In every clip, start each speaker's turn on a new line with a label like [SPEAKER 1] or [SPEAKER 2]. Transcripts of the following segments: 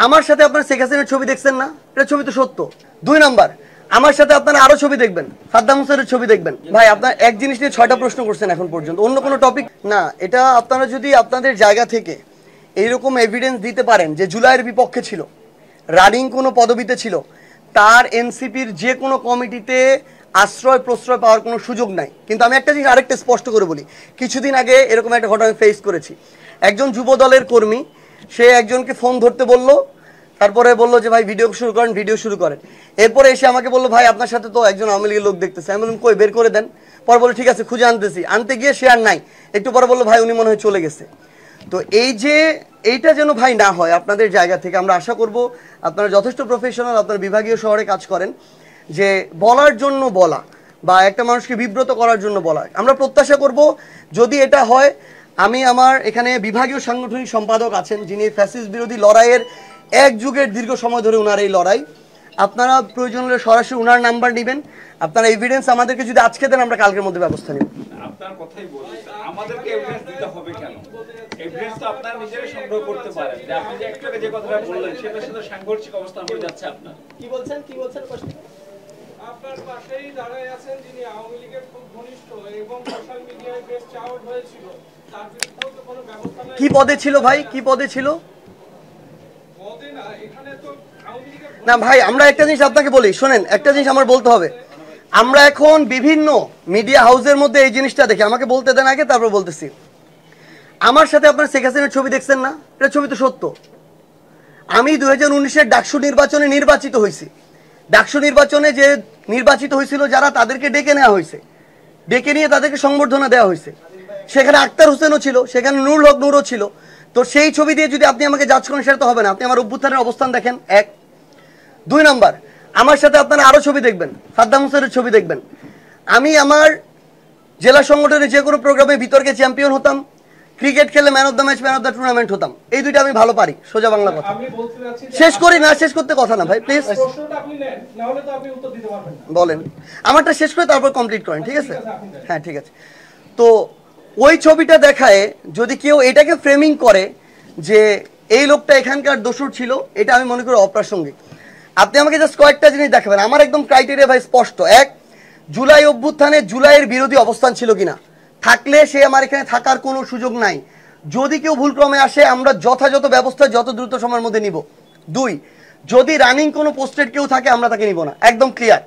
[SPEAKER 1] আমার সাথে আপনারা শেখ হাসিনার ছবি দেখছেন না? এটা ছবি তো সত্য। 2 নাম্বার, আমার সাথে আপনারা আরো ছবি দেখবেন, সাদ্দাম হোসেনের ছবি দেখবেন। ভাই আপনার এক জিনিস নিয়ে 6টা প্রশ্ন করছেন এখন পর্যন্ত, অন্য কোনো টপিক না। এটা আপনারা যদি আপনাদের জায়গা থেকে এইরকম এভিডেন্স দিতে পারেন যে জুলাইয়ের বিপক্ষে ছিল, রানিং কোনো পদবিতে ছিল, তার এনসিপির যে কোনো কমিটিতে আশ্রয় প্রশ্রয় পাওয়ার কোনো সুযোগ নাই। কিন্তু আমি একটা জিনিস আরেকটা স্পষ্ট করে বলি, কিছুদিন আগে এরকম একটা ঘটনা ফেস করেছি। একজন যুব দলের কর্মী, সে একজনকে ফোন ধরতে বলল, তারপরে বললো যে ভাই ভিডিও শুরু করেন, ভিডিও শুরু করেন। এরপরে এসে আমাকে বললো ভাই আপনার সাথে তো একজন আওয়ামী লীগের লোক দেখতেছে। আমি বললাম কই, বের করে দেন। পরে বললো ঠিক আছে খুঁজে আনতেছি। আনতে গিয়ে সে আর নাই। একটু পরে বললো ভাই উনি মনে হয় চলে গেছে। তো এই যে এইটা যেন ভাই না হয় আপনাদের জায়গা থেকে, আমরা আশা করব আপনারা যথেষ্ট প্রফেশনাল, আপনারা বিভাগীয় শহরে কাজ করেন, যে বলার জন্য বলা বা একটা মানুষকে বিব্রত করার জন্য বলা। আমরা প্রত্যাশা করব যদি এটা হয়, আমি আমার এখানে বিভাগীয় সাংগঠনিক সম্পাদক আছেন যিনি ফ্যাসিস্ট বিরোধী লড়াইয়ের এক যুগের দীর্ঘ সময় ধরে উনার এই লড়াই, আপনারা প্রয়োজন হলে সরাসরি উনার নাম্বার নেবেন, আপনারা এভিডেন্স আমাদেরকে যদি আজকে দেন আমরা কালকের মধ্যে ব্যবস্থা নেব।
[SPEAKER 2] আপনার কথাই বলি, আমাদেরকে এভিডেন্স দিতে হবে কেন? এভিডেন্স তো আপনারা নিজেরাই সংগ্রহ করতে পারেন। যে আপনি যে একটু আগে যে কথাটা বললেন সেটার সাথে সাংঘর্ষিক অবস্থান হয়ে যাচ্ছে আপনার।
[SPEAKER 3] কি বলছেন প্রশ্ন?
[SPEAKER 4] আপনার পাশেই দাঁড়ায় আছেন যিনি আওয়ামী লীগের খুব ঘনিষ্ঠ এবং সোশ্যাল মিডিয়ায় বেশ চাউট হয়েছিল, তার বিরুদ্ধে তো কোনো ব্যবস্থা নাই।
[SPEAKER 1] কি পদে ছিল ভাই, কি পদে ছিল?
[SPEAKER 4] পদে না, এখানে তো আওয়ামী লীগের
[SPEAKER 1] না ভাই, আমরা একটা জিনিস আপনাকে বলি, শোনেন, একটা জিনিস আমার বলতে হবে। আমরা এখন বিভিন্ন মিডিয়া হাউসের মধ্যে এই জিনিসটা দেখি, আমাকে বলতে দেন আগে, তারপর বলতেছি। আমার সাথে আপনারা শেখ হাসিনার ছবি দেখছেন না? এটা ছবি তো সত্য। আমি 2019-এর ডাকসু নির্বাচনে নির্বাচিত হয়েছি। ডাকসু নির্বাচনে যে নির্বাচিত হয়েছিল যারা, তাদেরকে ডেকে নেওয়া হয়েছে, ডেকে নিয়ে তাদেরকে সংবর্ধনা দেওয়া হয়েছে। সেখানে আক্তার হোসেনও ছিল, সেখানে নুরুল হক নূরও ছিল। তো সেই ছবি দিয়ে যদি আপনি আমাকে জাজ করেন সেটা তো হবে না। আপনি আমার অভ্যুত্থানের অবস্থান দেখেন, 1। 2 নাম্বার, আমার সাথে আপনারা আরো ছবি দেখবেন, সাদ্দাম হোসেনের ছবি দেখবেন। আমি আমার জেলা সংগঠনে যে কোনো প্রোগ্রামে বিতর্কে চ্যাম্পিয়ন হতাম, ক্রিকেট খেলে man of the match, man of the tournament হতাম। এই দুইটা আমি ভালো পারি, সোজা বাংলা কথা।
[SPEAKER 4] আমি বলতে চাচ্ছি
[SPEAKER 1] শেষ করি না, শেষ করতে কথা না ভাই, প্লিজ
[SPEAKER 4] প্রশ্নটা আপনি নেন, না হলে তো আপনি উত্তর দিতে পারবেন না।
[SPEAKER 1] বলেন, আমারটা শেষ করে তারপর কমপ্লিট করেন, ঠিক আছে? হ্যাঁ ঠিক আছে। তো ওই ছবিটা দেখায় যদি কেউ এটাকে ফ্রেমিং করে যে এই লোকটা এখানকার দোষর ছিল, এটা আমি মনে করি অপ্রাসঙ্গিক। আপনি আমাকে জাস্ট কয়েকটা জিনিস দেখাবেন, আমার একদম ক্রাইটেরিয়া ভাই স্পষ্ট। 1, জুলাই অভ্যুত্থানে জুলাইয়ের বিরোধী অবস্থান ছিল কিনা, থাকলে সে আমার এখানে থাকার কোনো সুযোগ নাই। যদি কেউ ভুলক্রমে আসে, আমরা যথাযথ ব্যবস্থা যত দ্রুত সময়ের মধ্যে নিব। 2, যদি রানিং কোনো পোস্টেড কেউ থাকে আমরা তাকে নিব না, একদম ক্লিয়ার।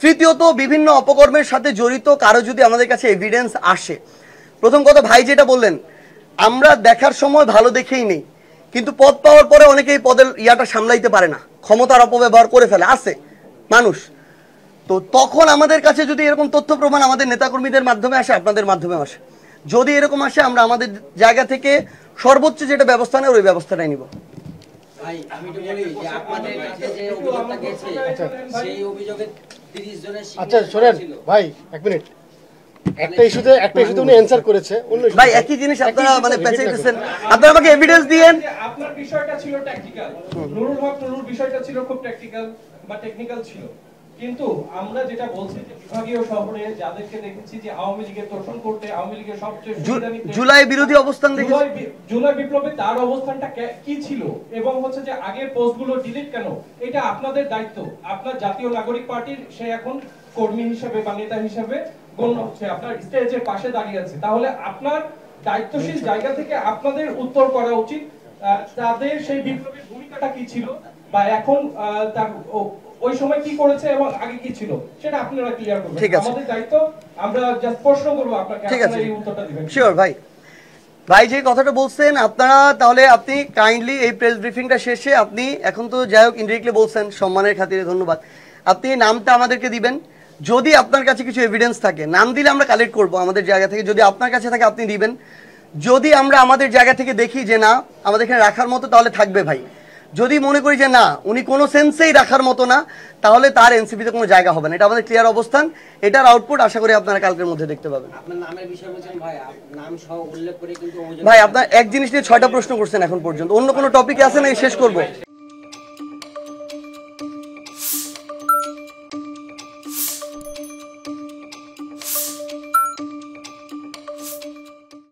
[SPEAKER 1] তৃতীয়ত, বিভিন্ন অপকর্মের সাথে জড়িত কারো যদি আমাদের কাছে এভিডেন্স আসে, প্রথম কথা ভাই যেটা বললেন, আমরা দেখার সময় ভালো দেখেই নেই, কিন্তু পদ পাওয়ার পরে অনেকেই পদের ইয়াটা সামলাইতে পারে না, ক্ষমতার অপব্যবহার করে ফেলে, আছে মানুষ। তো তখন আমাদের কাছে যদি এরকম তথ্য প্রমাণ আমাদের নেতাকর্মীদের মাধ্যমে আসে, আপনাদের মাধ্যমে আসে, যদি এরকম আসে, আমরা আমাদের জায়গা থেকে সর্বোচ্চ যেটা ব্যবস্থা নেয় ওই ব্যবস্থাটাই নিব।
[SPEAKER 3] ভাই আমি একটু বলি যে আপনাদের কাছে যে অভিযোগটা গেছে, সেই অভিযোগে 30 জনের
[SPEAKER 5] আচ্ছা শোনেন ভাই, এক মিনিট। একটা ইস্যুতে উনি অ্যানসার করেছে, অন্য
[SPEAKER 1] ভাই একই জিনিস আপনারা মানে পেঁচাইতেছেন। আপনারা আমাকে এভিডেন্স দিয়েন।
[SPEAKER 4] আপনার বিষয়টা ছিল ট্যাকটিক্যাল, নুরুল হক নুরুর বিষয়টা ছিল খুব ট্যাকটিক্যাল বা টেকনিক্যাল ছিল। কিন্তু আমরা যেটা বলছি যে বিভাগীয় শহরে যাদেরকে দেখেছি যে আওয়ামী লীগের তোষণ করতে, আওয়ামী লীগের সবচেয়ে
[SPEAKER 1] জুলাই বিরোধী অবস্থান দেখে,
[SPEAKER 4] জুলাই বিপ্লবে তার অবস্থানটা কি ছিল এবং হচ্ছে যে আগের পোস্টগুলো ডিলিট কেন, এটা আপনাদের দায়িত্ব। আপনার জাতীয় নাগরিক পার্টির সে এখন কর্মী হিসেবে বা নেতা হিসেবে গণ্য হচ্ছে, আপনার স্টেজের পাশে দাঁড়িয়ে আছে। তাহলে আপনার দায়িত্বশীল জায়গা থেকে আপনাদের উত্তর করা উচিত তাদের সেই বিপ্লবের ভূমিকাটা কি ছিল বা এখন তার ওই সময় কি করেছে এবং আগে কি ছিল, সেটা আপনারা ক্লিয়ার করবেন। আমাদের দায়িত্ব, আমরা জাস্ট প্রশ্ন করব আপনাকে, আপনারা এই উত্তরটা দিবেন।
[SPEAKER 1] শিওর ভাই। ভাই যে কথাটা বলছেন আপনারা, তাহলে আপনি কাইন্ডলি এই প্রেস ব্রিফিংটা শেষে আপনি, এখন তো যাই হোক ইনডিরেক্টলি বলছেন, সম্মানের খাতিরে ধন্যবাদ, আপনি নামটা আমাদেরকে দিবেন। যদি আপনার কাছে কিছু এভিডেন্স থাকে, নাম দিলে আমরা কালেক্ট করব আমাদের জায়গা থেকে, যদি আপনার কাছে থাকে আপনি দিবেন। যদি আমরা আমাদের জায়গা থেকে দেখি যে না আমাদের এখানে রাখার মতো, তাহলে থাকবে ভাই। যদি মনে করি যে না উনি কোনো সেন্সেই রাখার মতো না, তাহলে তার এনসিপিতে কোনো জায়গা হবে না। এটা আমাদের ক্লিয়ার অবস্থান, এটার আউটপুট আশা করি আপনারা কালকের মধ্যে দেখতে পাবেন।
[SPEAKER 3] আপনার নামের বিষয় বলছেন ভাই, নাম সহ উল্লেখ করে কিন্তু
[SPEAKER 1] ভাই আপনার এক জিনিস নিয়ে 6টা প্রশ্ন করছেন এখন পর্যন্ত, অন্য কোনো টপিকে আছে না শেষ করব?